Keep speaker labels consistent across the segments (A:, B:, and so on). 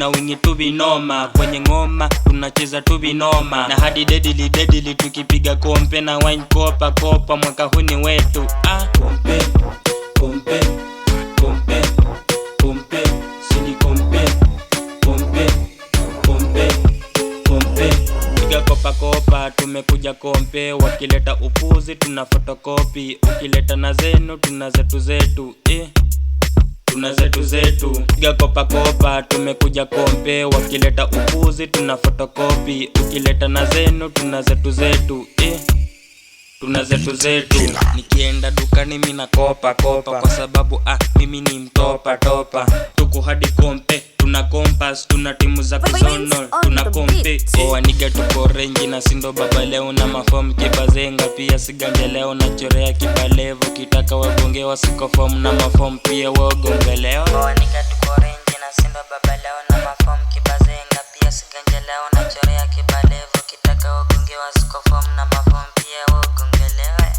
A: tuna wingi tu vinoma. Kwenye ngoma tunacheza tu vinoma. Na hadi deadly tukipiga kompe na wine kopa mwaka huu ni wetu. Kompe sini kompe piga kopa tumekuja kompe. Wakileta upuzi tuna fotokopi. Ukileta na zenu tuna zetu tuna zetu. Piga kopa tumekuja kompe. Wakileta upuzi tuna fotokopi. Ukileta na zenu tuna zetu tuna zetu. Nikienda dukani mina kopa kwa sababu mimi ni mtopa. Tuko hadi kompe, tuna compass, tuna timu za kizono, tuna kompe. Aniga tuko rengi na sindo baba leo na mafomu kibazenga. Pia siganje leo na chorea kibalevo. Kitaka wagonge wasiko fomu na mafomu pia wagonge leo. Aniga tuko rengi na sindo baba leo na mafomu kibazenga. Pia siganje leo na chorea kibalevo. Kitaka wagonge wasiko fomu na mafomu pia wagonge leo.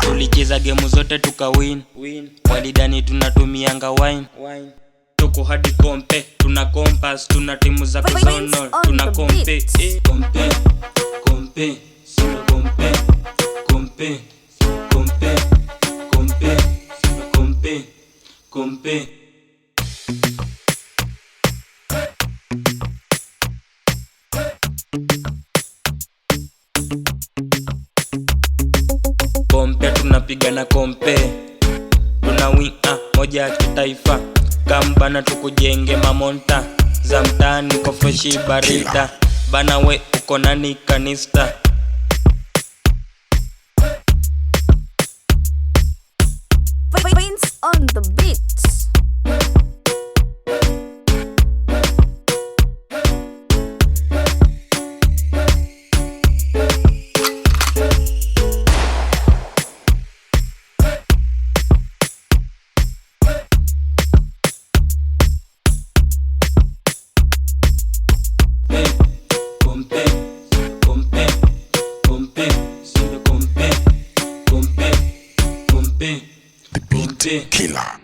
A: Tulicheza game zote tukawin. Walidani tunatumianga wine. Tuko hadi kompe, tuna compass, tuna timu za kizono, tuna kompe. Sino kompe. Kompe tunapigana kompe. Tuna winga moja ya kitaifa. Kambana tukujenge mamonta. Za mtaani kwa freshi barida. Bana we uko nani kanista.
B: Prince on the beats.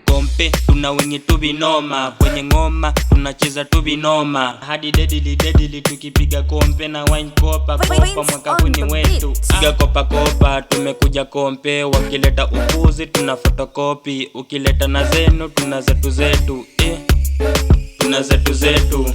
A: Kompe tuna wingi tu vinoma. Kwenye ngoma tunacheza tu vinoma. Hadi deadly tukipiga kompe na wine kopa mwaka huu ni wetu. Piga kopa tumekuja kompe. Wakileta upuzi tuna fotokopi. Ukileta na zenu tuna zetu tuna zetu.